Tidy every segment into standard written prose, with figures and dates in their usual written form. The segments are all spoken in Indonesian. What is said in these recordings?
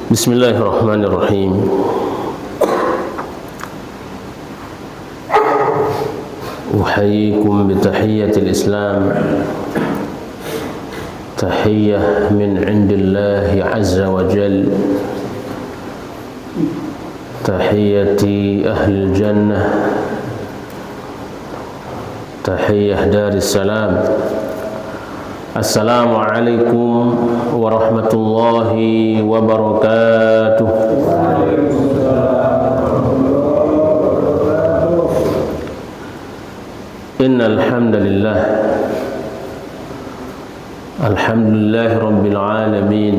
Bismillahirrahmanirrahim. Uhayyikum bitahiyyatil Islam. Tahiyyah min indillahi azza wa jal. Tahiyyati ahli jannah. Tahiyyah daris salam. Assalamualaikum warahmatullahi wabarakatuh. Innal hamdalillah. Alhamdulillahi rabbil alamin.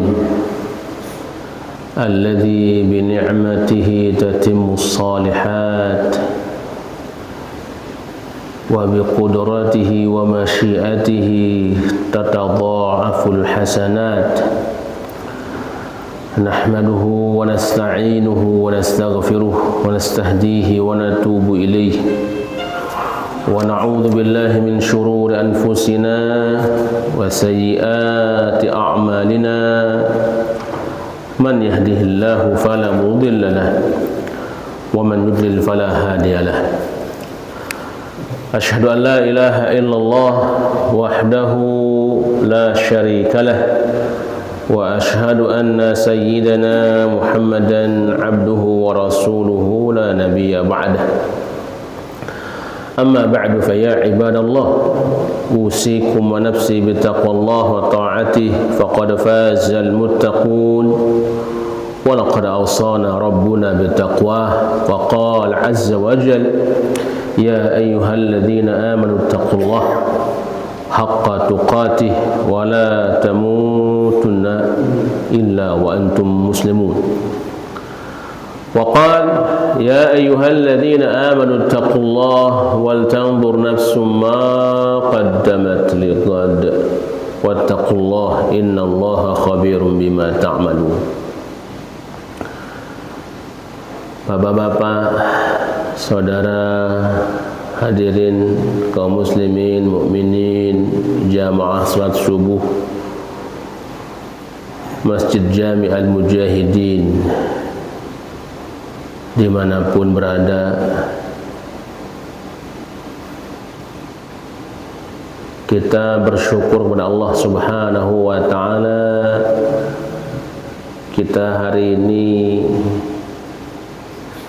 Alladzi bi ni'matihi tatimmus shalihat. Wa bi qudratihi wa masyiatihi tatadha'aful hasanat. Nahmaduhu wa nasta'inuhu wa nastaghfiruh wa nastahdihi wa natubu ilayhi wa na'udzu billahi min shururi anfusina wa sayyiati a'malina. Man yahdihillahu fala mudilla lahu wa man yudlil fala hadiya lahu. Asyhadu an la ilaha illallah wahdahu la syarika lah wa asyhadu anna sayyidana Muhammadan abduhu wa rasuluhu la nabiyya ba'dah. Amma ba'du fa ya ibadallah, usikum wa nafsi bitaqwallah wa ta'atihi faqad fazal muttaqun. Wa laqad awsana rabbuna bitaqwah wa qala azza wa jalla ya ayyuhalladzina amanu taqullaha haqqa tuqatih wa la tamutunna illa wa antum muslimun. Wa qala ya ayyuhalladzina amanu taqullaha wal tanzur nafsum ma qaddamat lighad wattaqullaha innallaha khabirum bima ta'malun. Bapak-bapak, saudara hadirin kaum muslimin, mukminin, jamaah salat subuh Masjid Jami' Al-Mujahidin dimanapun berada, kita bersyukur kepada Allah Subhanahu wa ta'ala. Kita hari ini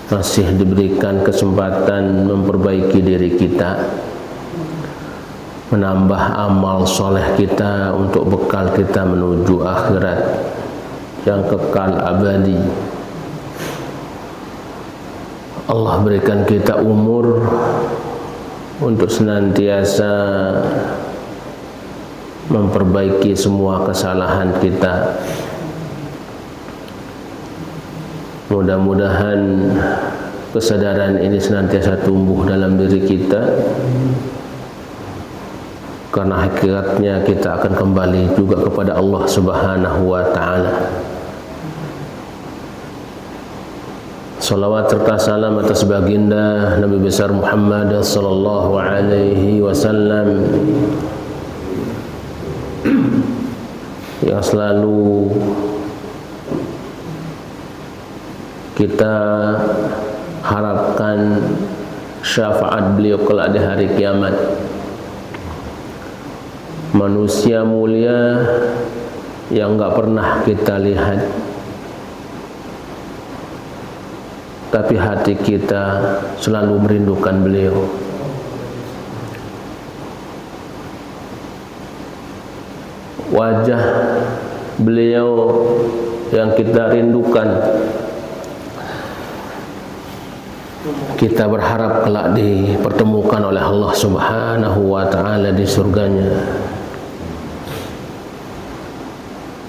masih diberikan kesempatan memperbaiki diri kita, menambah amal soleh kita untuk bekal kita menuju akhirat yang kekal abadi. Allah berikan kita umur untuk senantiasa memperbaiki semua kesalahan kita. Mudah-mudahan kesadaran ini senantiasa tumbuh dalam diri kita, karena hakikatnya kita akan kembali juga kepada Allah Subhanahu wa ta'ala. Salawat serta salam atas baginda Nabi besar Muhammad sallallahu alaihi wasallam yang selalu kita harapkan syafaat beliau kelak di hari kiamat. Manusia mulia yang enggak pernah kita lihat, tapi hati kita selalu merindukan beliau. Wajah beliau yang kita rindukan, kita berharap kelak dipertemukan oleh Allah Subhanahu wa ta'ala di surganya,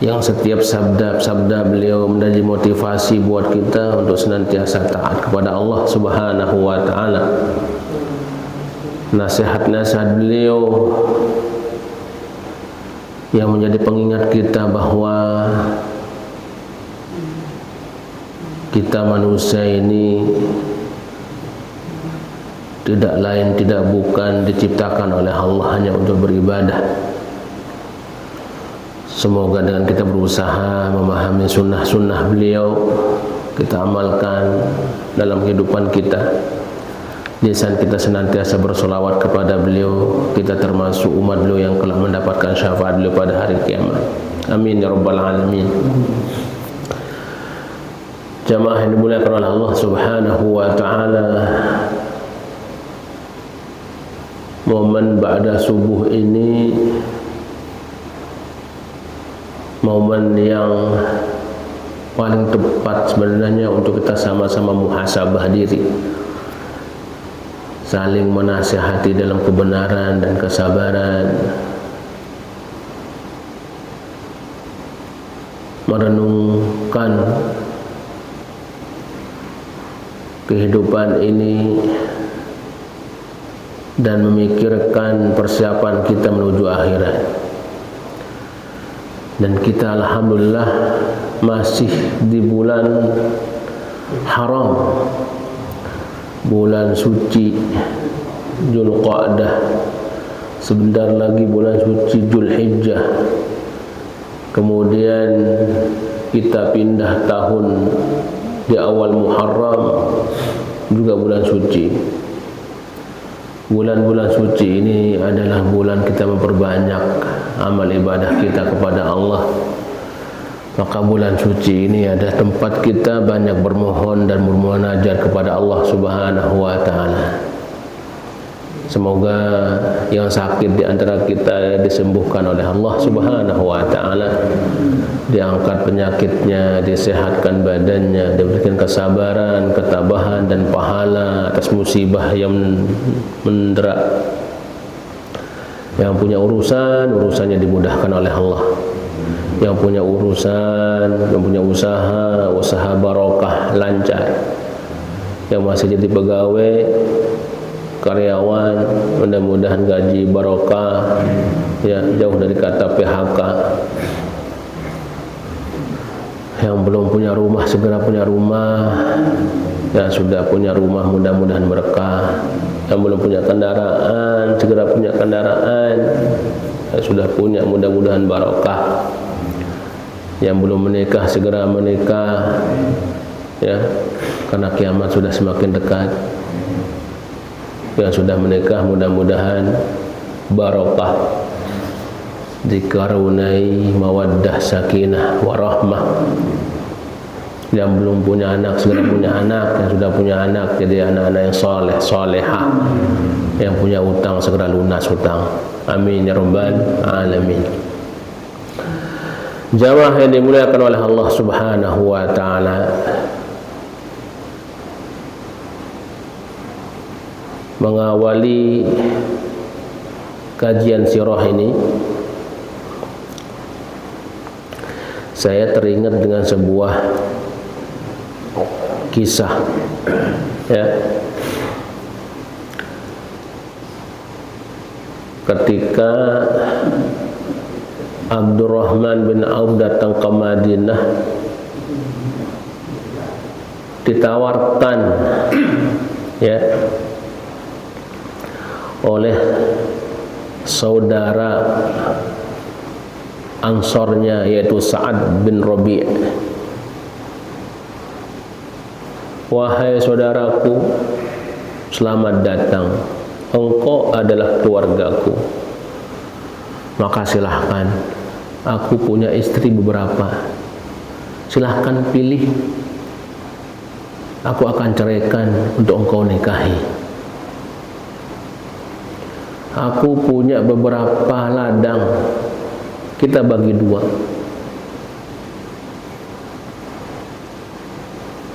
yang setiap sabda beliau menjadi motivasi buat kita untuk senantiasa taat kepada Allah Subhanahu wa ta'ala. Nasihat-nasihat beliau yang menjadi pengingat kita bahwa kita manusia ini tidak lain tidak bukan diciptakan oleh Allah hanya untuk beribadah. Semoga dengan kita berusaha memahami sunnah-sunnah beliau, kita amalkan dalam kehidupan kita, di saat kita senantiasa bersolawat kepada beliau, kita termasuk umat beliau yang kelak mendapatkan syafaat beliau pada hari kiamat. Amin ya rabbal alamin. Jamaah yang dimuliakan oleh Allah Subhanahu wa taala, momen ba'da subuh ini momen yang paling tepat sebenarnya untuk kita sama-sama muhasabah diri, saling menasihati dalam kebenaran dan kesabaran, merenungkan kehidupan ini dan memikirkan persiapan kita menuju akhirat. Dan kita alhamdulillah masih di bulan haram, bulan suci Dzulqa'dah. Sebentar lagi bulan suci Dzulhijjah. Kemudian kita pindah tahun di awal Muharram, juga bulan suci. Bulan-bulan suci ini adalah bulan kita memperbanyak amal ibadah kita kepada Allah. Maka bulan suci ini ada tempat kita banyak bermohon dan bermunajat kepada Allah Subhanahu wa taala. Semoga yang sakit di antara kita disembuhkan oleh Allah Subhanahu wa taala, diangkat penyakitnya, disehatkan badannya, diberikan kesabaran, ketabahan dan pahala atas musibah yang mendera. Yang punya urusan, urusannya dimudahkan oleh Allah. Yang punya urusan, yang punya usaha, usaha barokah, lancar. Yang masih jadi pegawai, karyawan, mudah-mudahan gaji barokah, ya, jauh dari kata PHK. Yang belum punya rumah segera punya rumah, yang sudah punya rumah mudah-mudahan berkah. Yang belum punya kendaraan segera punya kendaraan, yang sudah punya mudah-mudahan barokah. Yang belum menikah segera menikah, ya, karena kiamat sudah semakin dekat. Yang sudah menikah mudah-mudahan barokah, dikaruniai mawaddah, sakinah, warahmah. Yang belum punya anak segera punya anak, yang sudah punya anak jadi anak-anak yang soleh, solehah. Yang punya utang segera lunas utang. Amin ya rabbal alamin. Jamaah yang dimuliakan oleh Allah Subhanahu wa taala, mengawali kajian sirah ini, saya teringat dengan sebuah kisah, ya, ketika Abdurrahman bin Auf datang ke Madinah, ditawarkan, ya, oleh saudara Ansornya, yaitu Sa'ad bin Rabi'. Wahai saudaraku, selamat datang, engkau adalah keluargaku. Maka silahkan, aku punya istri beberapa, silahkan pilih, aku akan ceraikan untuk engkau nikahi. Aku punya beberapa ladang, kita bagi dua.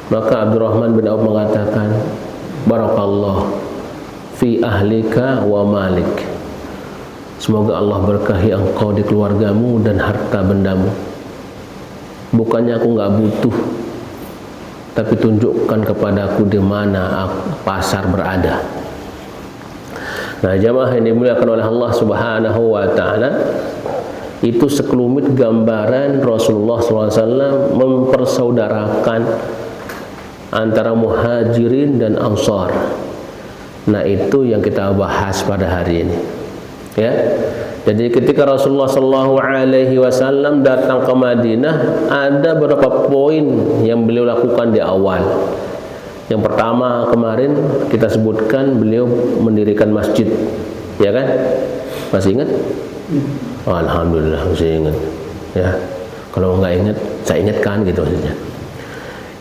Maka Abdurrahman bin Auf mengatakan, barakallah fi ahlika wa malik. Semoga Allah berkahi engkau di keluargamu dan harta bendamu. Bukannya aku nggak butuh, tapi tunjukkan kepadaku di mana pasar berada. Nah, jamaah yang dimuliakan oleh Allah Subhanahu wa taala, itu sekelumit gambaran Rasulullah SAW mempersaudarakan antara muhajirin dan ansar. Nah, itu yang kita bahas pada hari ini, ya. Jadi ketika Rasulullah Shallallahu Alaihi Wasallam datang ke Madinah, ada beberapa poin yang beliau lakukan di awal. Yang pertama kemarin kita sebutkan beliau mendirikan masjid, ya kan? Masih ingat? Oh, alhamdulillah masih ingat. Ya, kalau nggak ingat, saya ingatkan gitu maksudnya.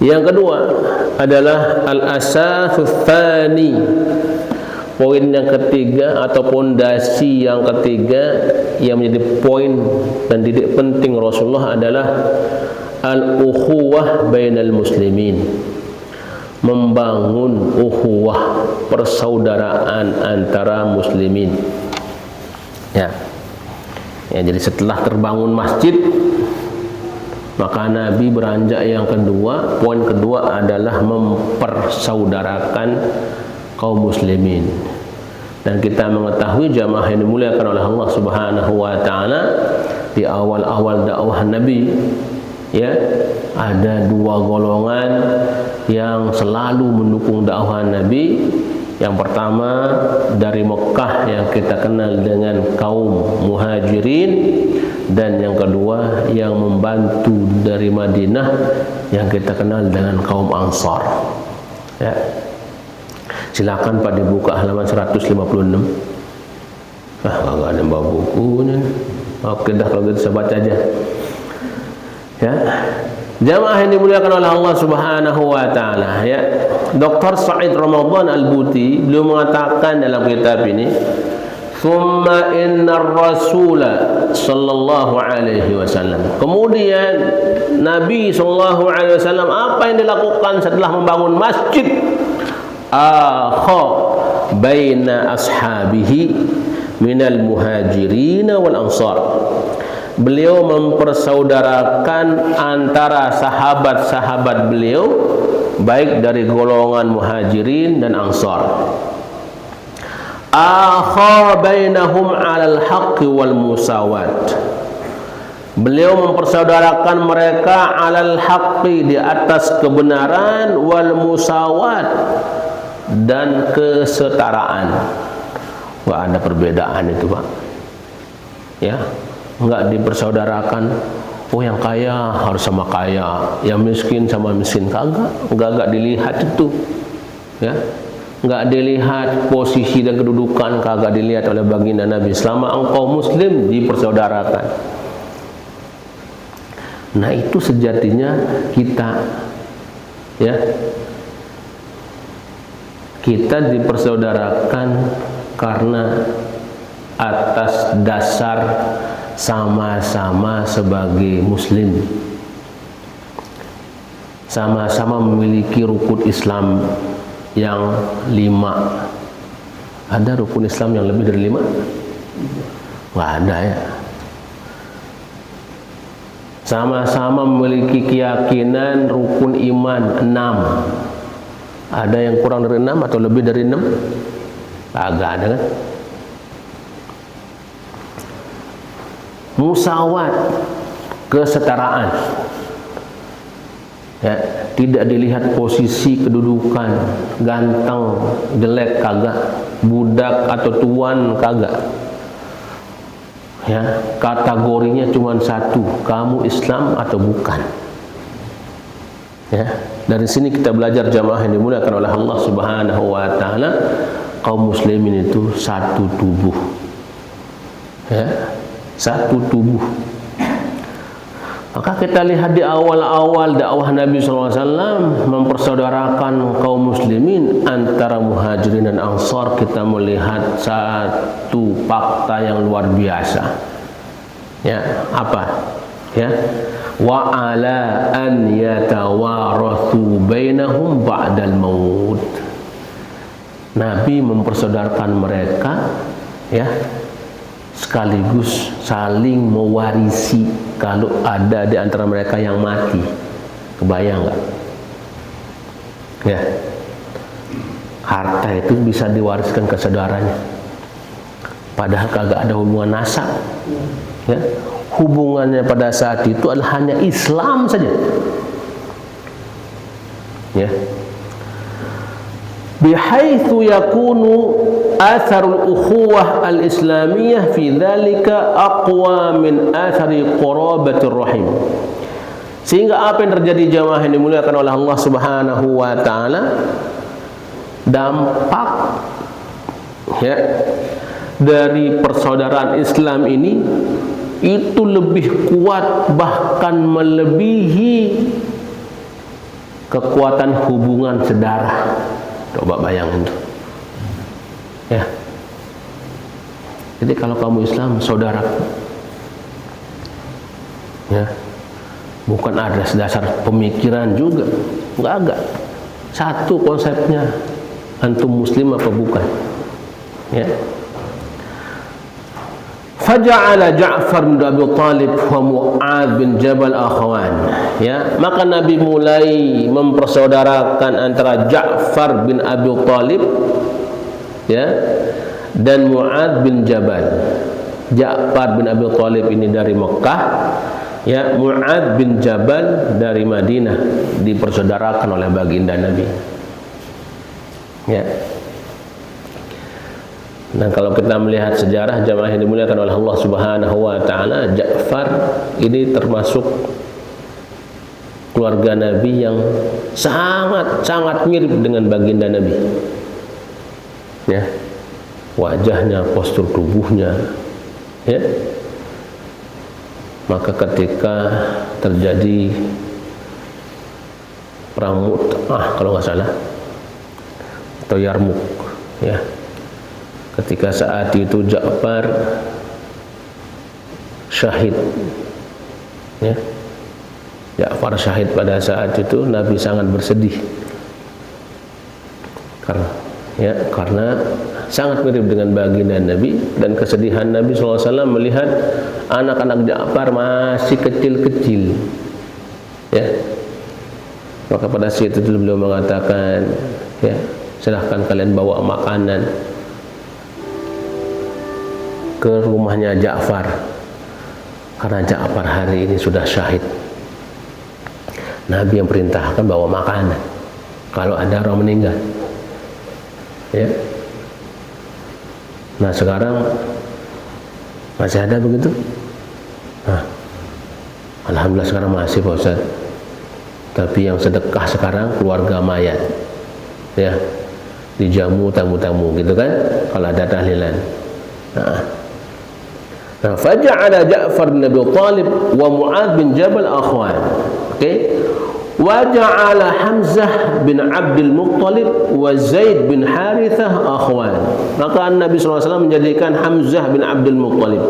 Yang kedua adalah al-asatsus tsani. Poin yang ketiga atau pondasi yang ketiga yang menjadi poin dan didik penting Rasulullah adalah al-ukhuwah bainal muslimin. Membangun ukhuwah, persaudaraan antara muslimin. Ya. Ya, jadi setelah terbangun masjid, maka Nabi beranjak yang kedua. Poin kedua adalah mempersaudarakan kaum muslimin. Dan kita mengetahui jamaah yang dimuliakan oleh Allah Subhanahu wa taala, di awal-awal dakwah Nabi, ya, ada dua golongan yang selalu mendukung dakwah Nabi. Yang pertama dari Mekah yang kita kenal dengan kaum Muhajirin, dan yang kedua yang membantu dari Madinah yang kita kenal dengan kaum Ansar. Ya. Silakan Pak dibuka halaman 156. Enggak ada bawa bukunya. Oke dah, kalau gitu saya baca aja. Ya. Jamaah yang dimuliakan oleh Allah Subhanahu wa taala, ya. Dr. Said Ramadan Al-Buti beliau mengatakan dalam kitab ini, "Tsumma innar rasula sallallahu alaihi wasallam." Kemudian Nabi sallallahu alaihi wasallam apa yang dilakukan setelah membangun masjid? Akha baina ashabihi minal muhajirin wal ansar. Beliau mempersaudarakan antara sahabat-sahabat beliau, baik dari golongan muhajirin dan ansar. Akha bainahum 'alal haqqi wal musawat. Beliau mempersaudarakan mereka 'alal haqqi, di atas kebenaran, wal musawat, dan kesetaraan. Wah, ada perbedaan itu, Pak. Ya, enggak dipersaudarakan. Oh, yang kaya harus sama kaya, yang miskin sama miskin, enggak dilihat itu. Ya. Enggak dilihat posisi dan kedudukan, kagak dilihat oleh baginda Nabi. Selama engkau muslim, dipersaudarakan. Nah, itu sejatinya kita, ya. Kita dipersaudarakan karena atas dasar sama-sama sebagai muslim, sama-sama memiliki rukun Islam yang 5. Ada rukun Islam yang lebih dari 5? Nggak ada, ya. Sama-sama memiliki keyakinan rukun iman 6. Ada yang kurang dari 6 atau lebih dari 6? Agak ada, kan? Musawat, kesetaraan. Ya, tidak dilihat posisi kedudukan, ganteng, jelek, kagak, budak atau tuan, kagak. Ya, kategorinya cuma satu, kamu Islam atau bukan. Ya, dari sini kita belajar jamaah yang dimuliakan oleh Allah Subhanahu wa taala, kaum muslimin itu satu tubuh. Ya, satu tubuh. Maka kita lihat di awal-awal dakwah Nabi SAW mempersaudarakan kaum muslimin antara muhajirin dan ansar, kita melihat satu fakta yang luar biasa. Ya, apa? Ya, wa ala an yatawarathu bainahum ba'dal maut. Nabi mempersaudarakan mereka, ya, sekaligus saling mewarisi kalau ada di antara mereka yang mati. Kebayang nggak? Ya, harta itu bisa diwariskan ke saudaranya, padahal kagak ada hubungan nasab. Ya, hubungannya pada saat itu adalah hanya Islam saja. Ya. bihaitsu yakunu atharul ukhuwah al-islamiyah fi dzalika aqwa min athari qarabatir rahim. Sehingga apa yang terjadi jamaah yang dimuliakan oleh Allah Subhanahu wa taala, dampak ya dari persaudaraan Islam ini itu lebih kuat, bahkan melebihi kekuatan hubungan sedarah. Coba bayangin tuh. Ya. Jadi kalau kamu Islam, saudara, ya, bukan ada dasar pemikiran juga, enggak. Satu konsepnya, antum muslim apa bukan? Ya. Faja'ala Ja'far bin Abi Thalib wa Mu'adz bin Jabal akhawan. Ya, maka Nabi mulai mempersaudarakan antara Ja'far bin Abi Thalib ya dan Mu'adz bin Jabal. Ja'far bin Abi Thalib ini dari Mekah, ya, Mu'adz bin Jabal dari Madinah, dipersaudarakan oleh baginda Nabi. Ya. Nah, kalau kita melihat sejarah jamaah yang dimuliakan oleh Allah Subhanahu wa taala, Ja'far ini termasuk keluarga Nabi yang sangat mirip dengan baginda Nabi. Ya. Wajahnya, postur tubuhnya, ya. Maka ketika terjadi perang Mu'tah kalau nggak salah, atau Yarmuk, ya. Ketika saat itu Ja'far syahid, ya, Ja'far syahid pada saat itu, Nabi sangat bersedih karena sangat mirip dengan baginda Nabi, dan kesedihan Nabi SAW melihat anak-anak Ja'far masih kecil-kecil, ya. Maka pada saat itu beliau mengatakan, ya, silahkan kalian bawa makanan ke rumahnya Ja'far, karena Ja'far hari ini sudah syahid. Nabi yang perintahkan bawa makanan kalau ada orang meninggal, ya. Nah, sekarang masih ada begitu? Nah, alhamdulillah sekarang masih, Pak Ustaz. Tapi yang sedekah sekarang keluarga mayat, ya, dijamu tamu-tamu gitu kan, kalau ada tahlilan. Nah, faja'ala Ja'far bin Abi Thalib wa Mu'adz bin Jabal akhwan. Oke. Wa ja'ala Hamzah bin Abdul Muttalib wa Zaid bin Harithah akhwan. Maka Nabi SAW menjadikan Hamzah bin Abdul Muttalib.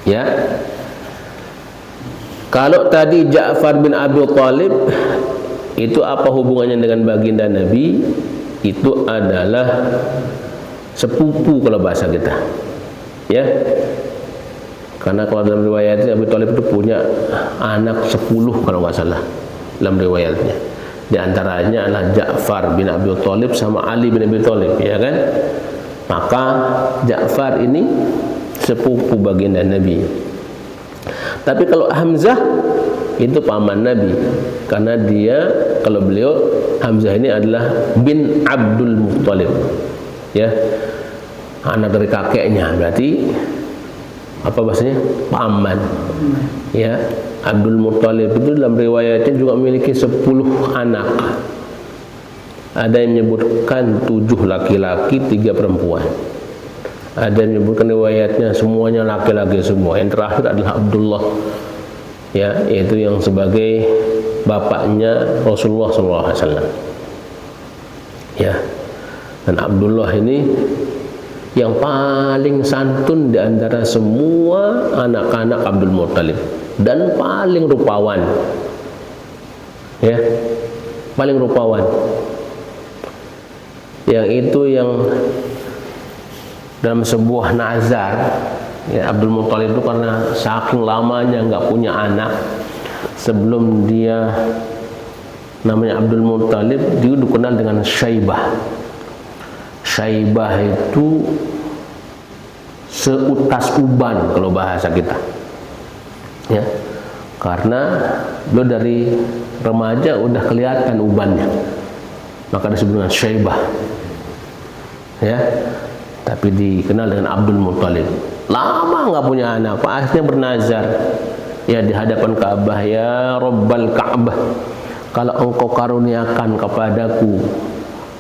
Ya. Kalau tadi Ja'far bin Abi Thalib itu apa hubungannya dengan baginda Nabi? Itu adalah sepupu kalau bahasa kita. Ya, karena kalau dalam riwayatnya Abi Thalib itu punya anak 10 kalau nggak salah dalam riwayatnya. Di antaranya adalah Ja'far bin Abi Thalib sama Ali bin Abi Thalib, ya kan? Maka Ja'far ini sepupu baginda Nabi. Tapi kalau Hamzah itu paman Nabi, karena dia, kalau beliau Hamzah ini adalah bin Abdul Muttalib, ya. Anak dari kakeknya, berarti apa bahasanya? Paman. Ya, Abdul Muttalib itu dalam riwayatnya juga memiliki 10 anak. Ada yang menyebutkan 7 laki-laki, 3 perempuan. Ada yang menyebutkan riwayatnya semuanya laki-laki semua. Yang terakhir adalah Abdullah, ya, yaitu yang sebagai bapaknya Rasulullah SAW. Ya, dan Abdullah ini yang paling santun di antara semua anak-anak Abdul Muttalib dan paling rupawan, ya, paling rupawan. Yang itu yang dalam sebuah nazar, ya, Abdul Muttalib itu karena saking lamanya nggak punya anak, sebelum dia namanya Abdul Muttalib, dia dikenal dengan Syaibah. Syaibah itu seutas uban kalau bahasa kita, ya, karena lo dari remaja udah kelihatan ubannya, maka disebut dengan Syaibah, ya, tapi dikenal dengan Abdul Muttalib. Lama nggak punya anak, akhirnya bernazar, ya, di hadapan Ka'bah, ya Rabbal Ka'bah, kalau engkau karuniakan kepadaku,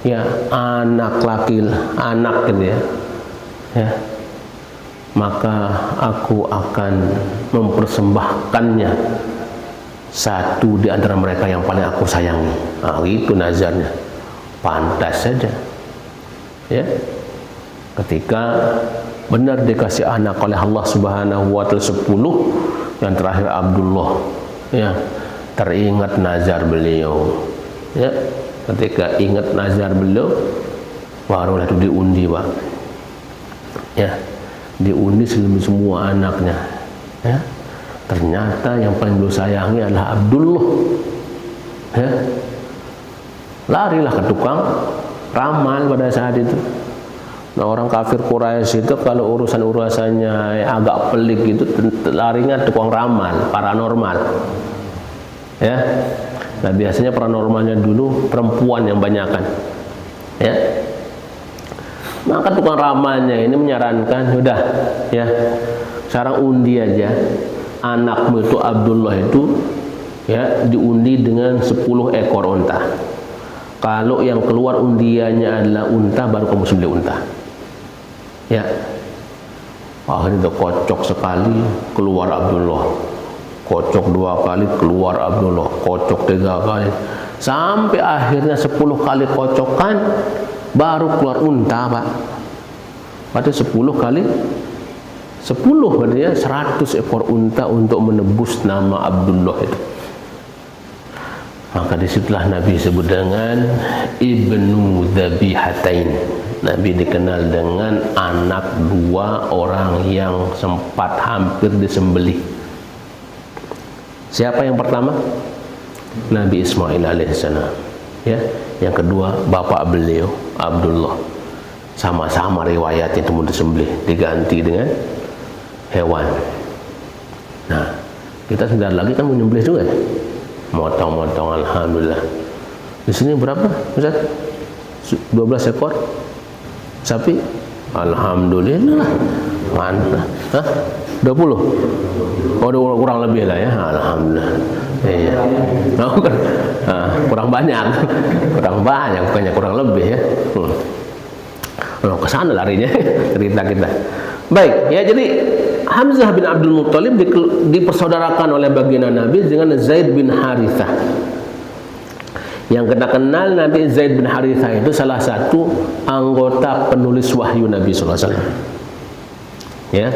ya, anak laki, anak gitu ya, maka aku akan mempersembahkannya satu di antara mereka yang paling aku sayangi. Nah, itu nazarnya. Pantas saja, ya, ketika benar dikasih anak oleh Allah Subhanahu wa taala 10, yang terakhir Abdullah, ya, teringat nazar beliau, ya, ketika ingat nazar beliau barulah itu diundi, Pak, ya, diundi semua anaknya, ya, ternyata yang paling beliau sayangi adalah Abdullah, ya. Larilah ke tukang ramal pada saat itu. Nah, orang kafir Quraisy itu kalau urusannya agak pelik gitu, larinya tukang ramal, paranormal, ya. Nah, biasanya paranormalnya dulu perempuan yang banyakan, ya. Maka tukang ramalnya ini menyarankan, udah, ya, sekarang undi aja anakmu itu Abdullah itu, ya, diundi dengan 10 ekor unta. Kalau yang keluar undiannya adalah unta, baru kamu sembelih unta, ya. Akhirnya itu kocok sekali, keluar Abdullah, kocok 2 kali, keluar Abdullah, kocok 3 kali, sampai akhirnya 10 kali kocokan baru keluar unta, Pak. Berarti 10 kali 10, berarti ya 100 ekor unta untuk menebus nama Abdullah itu. Maka disitulah Nabi sebut dengan Ibnu Dzabihatain. Nabi dikenal dengan anak 2 orang yang sempat hampir disembelih. Siapa yang pertama? Nabi Ismail alaihissalam, ya. Yang kedua bapak beliau Abdullah. Sama-sama riwayat itu mau disembelih, diganti dengan hewan. Nah, kita sebentar lagi kan menyembelih juga, ya? Motong-motong, alhamdulillah. Di sini berapa, Ustaz? 12 ekor sapi. Alhamdulillah. Mantap. Hah? 20? Oh, kurang lebih lah, ya. Alhamdulillah. Iya. Nah, kurang banyak. Kurang banyak, bukannya kurang lebih, ya. Ke sana larinya cerita kita. Baik, ya, jadi Hamzah bin Abdul Muttalib dipersaudarakan oleh baginda Nabi dengan Zaid bin Harithah. Yang kita kenal Nabi Zaid bin Harithah itu salah satu anggota penulis wahyu Nabi sallallahu alaihi wasallam. Ya.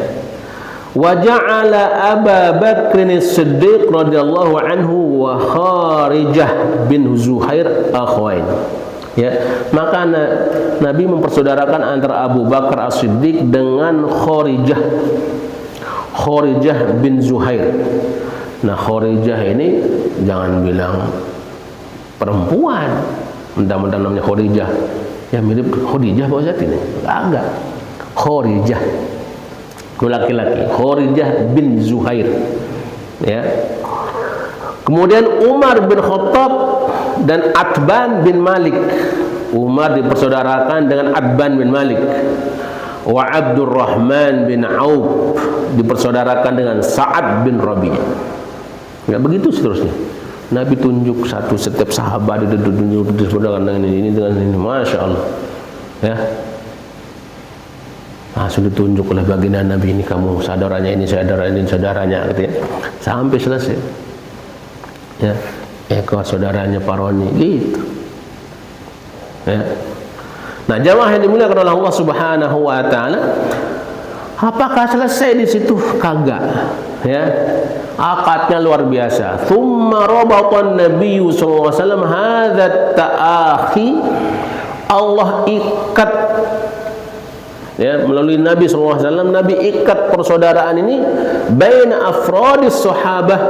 Wa ja'ala Abu Bakr as-Siddiq radhiyallahu anhu wa Kharijah bin Zuhair akhwain. Ya, maka Nabi mempersaudarakan antara Abu Bakar As-Siddiq dengan Kharijah bin Zuhair. Nah, Kharijah ini jangan bilang perempuan, mentang-mentang namanya Kharijah, ya mirip Khadijah Pak Ustaz ini. Agak. Kharijah, laki-laki, Kharijah bin Zuhair, ya. Kemudian Umar bin Khattab dan Atban bin Malik. Umar dipersaudarakan dengan Atban bin Malik. Wa Abdurrahman bin Auf dipersaudarakan dengan Sa'ad bin Rabi'. Ya, begitu seterusnya. Nabi tunjuk satu setiap sahabat ditunjuk disaudarakan dengan ini dengan ini. Masya Allah, ya. Langsung ditunjuk oleh baginda Nabi, ini kamu saudaranya, ini saudaranya, gitu, ya. Sampai selesai, ya. Ekor saudaranya Paroni, gitu, ya. Nah, jamaah yang dimuliakan oleh Allah Subhanahu wa taala, apakah selesai di situ? Kagak, ya. Akadnya luar biasa. Tsumma rabatan Nabi sallallahu alaihi wasallam hadza ta'akhi, Allah ikat, ya, melalui Nabi sallallahu alaihi wasallam, Nabi ikat persaudaraan ini baina afradis sahabah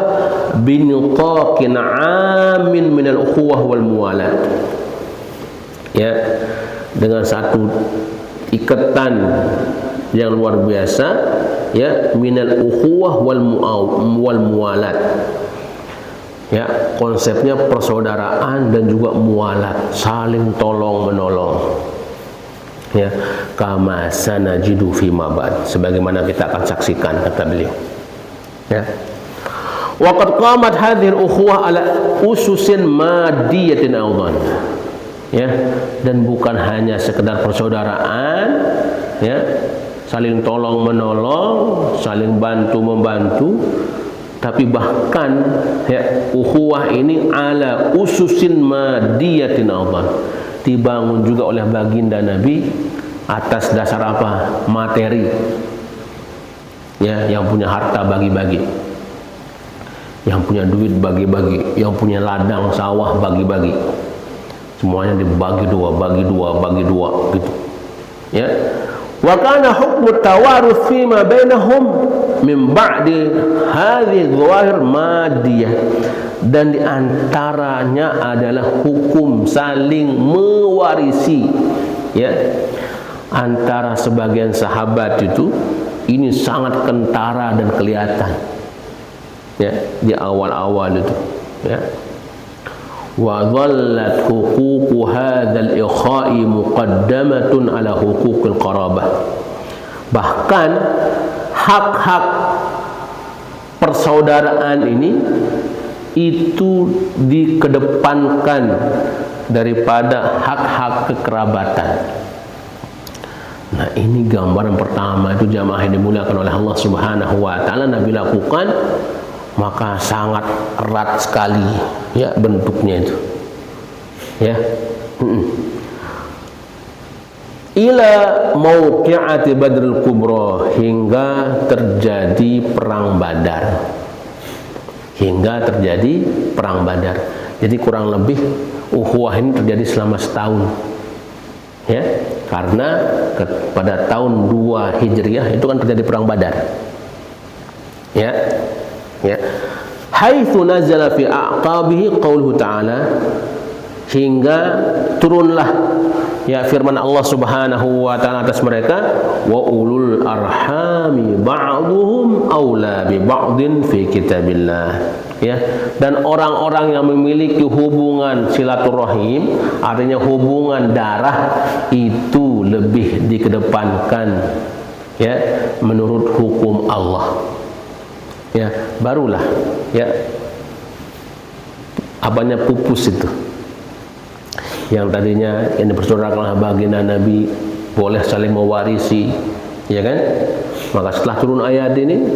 binutaqin amin minal ukhuwah wal muwalat, ya, dengan satu ikatan yang luar biasa, ya, minal ukhuwah wal muwalat, Ya, konsepnya persaudaraan dan juga mualat, saling tolong menolong. Ya, kama sanajidu fi mabad, sebagaimana kita akan saksikan, kata beliau. Ya. Wa qad qamat hadhihi al-ukhuwah ala ususin madiyatin aidan. Ya, dan bukan hanya sekedar persaudaraan, ya, saling tolong menolong, saling bantu membantu, tapi bahkan ya, ukhuwah ini ala ususin madiyatin aidan, dibangun juga oleh baginda Nabi atas dasar apa? Materi. Ya, yang punya harta bagi-bagi, yang punya duit bagi-bagi, yang punya ladang sawah bagi-bagi, semuanya dibagi dua, bagi dua gitu. Ya. Wa kana hukmu tawaruth fi ma bainahum min ba'di hadhihi dhawahir madiyah, dan diantaranya adalah hukum saling mewarisi, ya, antara sebagian sahabat itu. Ini sangat kentara dan kelihatan, ya, di awal-awal itu, ya. Wa dhallat huququ hadzal ikha'i muqaddamatun ala huquqil qarabah. Bahkan hak-hak persaudaraan ini itu dikedepankan daripada hak-hak kekerabatan. Nah, ini gambaran pertama itu jamaah yang dimuliakan oleh Allah Subhanahu wa taala Nabi lakukan, maka sangat erat sekali, ya, bentuknya itu. Ya. Ila mauqi'ati Badrul Kubra, hingga terjadi perang Badar. Hingga terjadi perang Badar. Jadi kurang lebih ukhuwah ini terjadi selama setahun. Ya, karena pada tahun 2 Hijriah itu kan terjadi perang Badar. Ya. Ya. Haitsu nazala fi aqabihi qauluhu ta'ala, hingga turunlah, ya, firman Allah Subhanahu wa taala atas mereka, wa ulul arhami ba'duhum aula bi ba'din fi kitabillah. Ya, dan orang-orang yang memiliki hubungan silaturahim, artinya hubungan darah, itu lebih dikedepankan, ya, menurut hukum Allah. Ya, barulah, ya, apanya pupus itu, yang tadinya yang dipersaudarakan baginda Nabi boleh saling mewarisi, ya kan? Maka setelah turun ayat ini,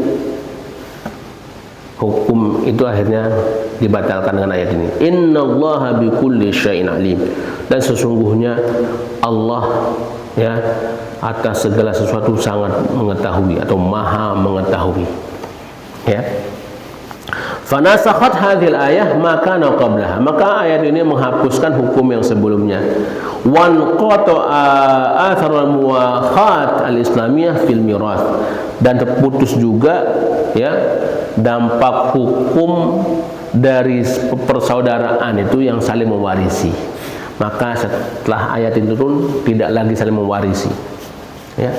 hukum itu akhirnya dibatalkan dengan ayat ini. Innallaha bikulli syai'in alim, dan sesungguhnya Allah, ya, atas segala sesuatu sangat mengetahui atau maha mengetahui. Ya. Fanasakhat hadhil ayah maka qablaha, maka ayat ini menghapuskan hukum yang sebelumnya. Wan qata'a atharul muwakhat al-islamiyah fil mirath, dan terputus juga, ya, dampak hukum dari persaudaraan itu yang saling mewarisi. Maka setelah ayat itu turun, tidak lagi saling mewarisi. Ya.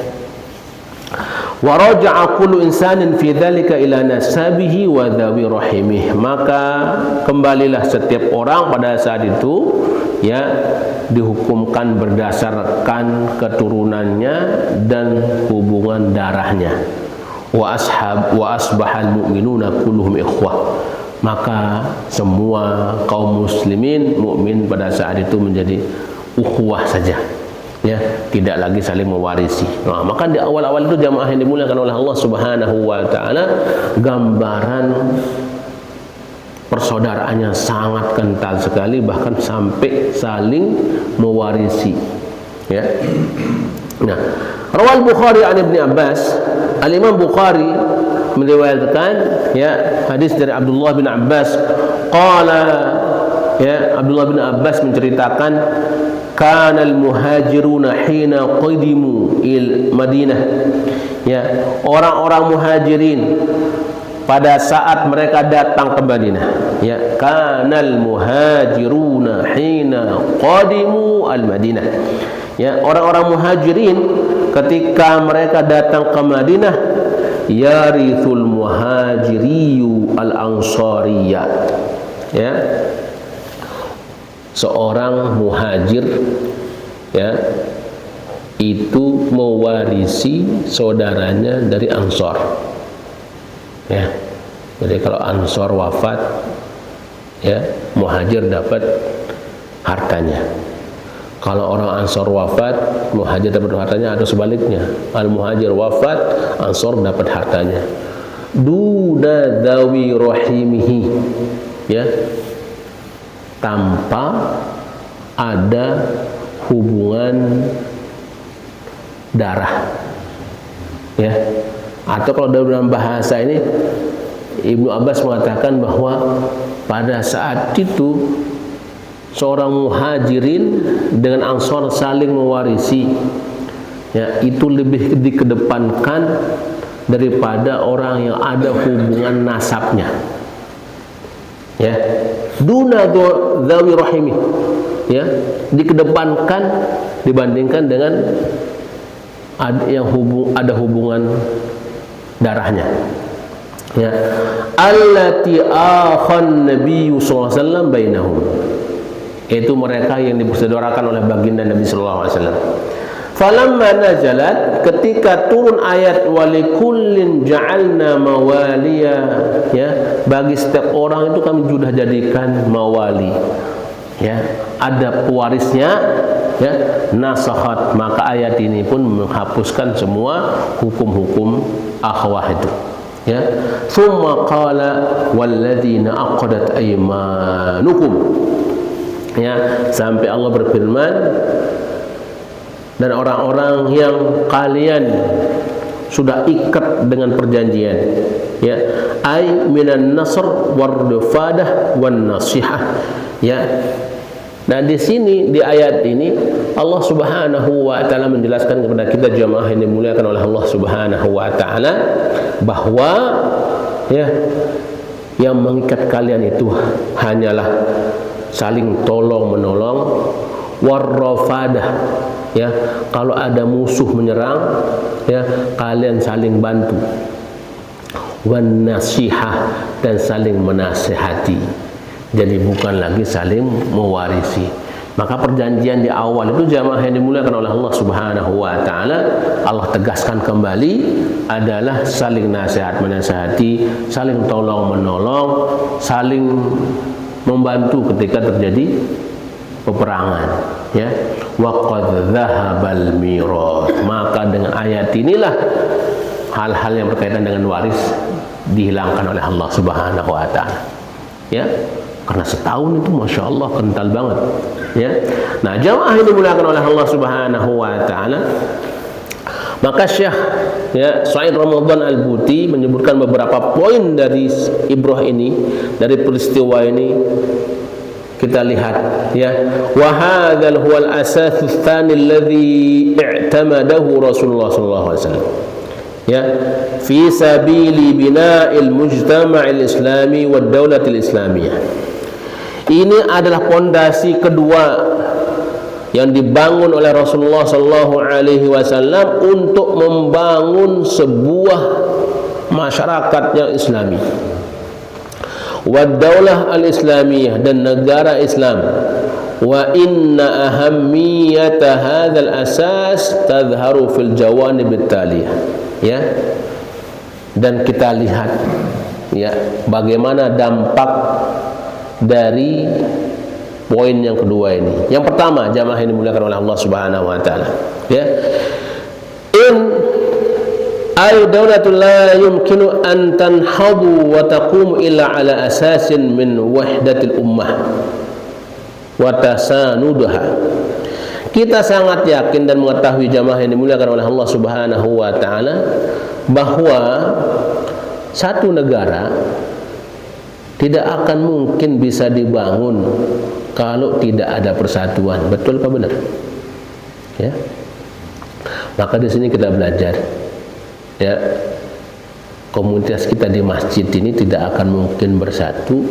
Wa raja'a kullu insanin fi dzalika ila nasabihi wa dhawi rahimih, maka kembalilah setiap orang pada saat itu, ya, dihukumkan berdasarkan keturunannya dan hubungan darahnya. Wa asbahal mu'minuna kulluhum ikhwah, maka semua kaum muslimin mukmin pada saat itu menjadi ukhuwah saja, ya, tidak lagi saling mewarisi. Nah, maka di awal-awal itu jamaah yang dimuliakan oleh Allah Subhanahu wa taala, gambaran persaudaraannya sangat kental sekali, bahkan sampai saling mewarisi, ya. Nah, rawal Bukhari an Ibnu Abbas, Al-Imam Bukhari meriwayatkan, ya, hadis dari Abdullah bin Abbas qala, ya, Abdullah bin Abbas menceritakan, kana al-muhajiruna hina qadimu il Madinah, ya, orang-orang muhajirin pada saat mereka datang ke Madinah, ya, kana al-muhajiruna hina qadimu al-Madinah, ya, orang-orang muhajirin ketika mereka datang ke Madinah, yarithul muhajiriyu al-ansariyah, ya, seorang muhajir ya itu mewarisi saudaranya dari Ansor ya. Jadi kalau Ansor wafat ya, muhajir dapat hartanya. Kalau orang Ansor wafat, muhajir dapat hartanya, atau sebaliknya, al muhajir wafat, Ansor dapat hartanya. Duna dawi rahimihi ya, tanpa ada hubungan darah ya. Atau kalau dalam bahasa ini Ibnu Abbas mengatakan bahwa pada saat itu seorang muhajirin dengan Ansor saling mewarisi ya, itu lebih dikedepankan daripada orang yang ada hubungan nasabnya ya. Duna dzawi rahimi ya, dikedepankan dibandingkan dengan ada hubungan darahnya ya. Allati akhan nabiyyu sallallahu alaihi wasallam bainahum, itu mereka yang dipersaudarakan oleh baginda Nabi sallallahu alaihi wasallam. Falamma nazalat, ketika turun ayat walikullin ja'alna mawaliya ya, bagi setiap orang itu kami sudah jadikan mawali ya, ada pewarisnya ya, nasahat, maka ayat ini pun menghapuskan semua hukum-hukum akhwah itu ya. Tsumma qala walladzina aqadat aymanukum ya, sampai Allah berfirman, dan orang-orang yang kalian sudah ikat dengan perjanjian ya, ay minan nasr warfadah wan nasihah ya. Nah di sini, di ayat ini Allah Subhanahu wa taala menjelaskan kepada kita jamaah yang dimuliakan oleh Allah Subhanahu wa taala bahwa ya, yang mengikat kalian itu hanyalah saling tolong menolong, warrafadah ya, kalau ada musuh menyerang ya, kalian saling bantu, wan nasihah, dan saling menasihati. Jadi bukan lagi saling mewarisi. Maka perjanjian di awal itu jamaah yang dimuliakan oleh Allah Subhanahu wa taala, Allah tegaskan kembali adalah saling nasihat menasihati, saling tolong menolong, saling membantu ketika terjadi peperangan ya. Wa qad dhahabal mirath, maka dengan ayat inilah hal-hal yang berkaitan dengan waris dihilangkan oleh Allah Subhanahu wa taala ya. Karena setahun itu Masya Allah kental banget ya. Nah jamaah ini dimuliakan oleh Allah Subhanahu wa ta'ala, maka Syekh ya, Sa'id Ramadan Al-Buti menyebutkan beberapa poin dari ibrah ini, dari peristiwa ini. Kita lihat ya, wa hadzal huwal asats tsani alladhi i'tamadahu Rasulullah sallallahu alaihi wasallam ya, fi sabili bina'il mujtama'il islami wad daulatil islamiyah. Ini adalah pondasi kedua yang dibangun oleh Rasulullah sallallahu alaihi wasallam untuk membangun sebuah masyarakat yang islami, wad daulah al-islamiyah, dan negara Islam. Wa inna ahammiyata hadzal asas tadhharu fil jawanib at-taliyah ya. Dan kita lihat ya, bagaimana dampak dari poin yang kedua ini. Yang pertama, jamaah yang dimuliakan oleh Allah Subhanahu wa taala ya, in ay daulatul la yumkinu an tanhadu wa taqumu illa ala asasin min wahdatil ummah wa tasanudaha. Kita sangat yakin dan mengetahui jamaah yang dimuliakan oleh Allah Subhanahu wa taala bahwa satu negara tidak akan mungkin bisa dibangun kalau tidak ada persatuan. Betul apa benar? Ya. Maka di sini kita belajar ya, komunitas kita di masjid ini tidak akan mungkin bersatu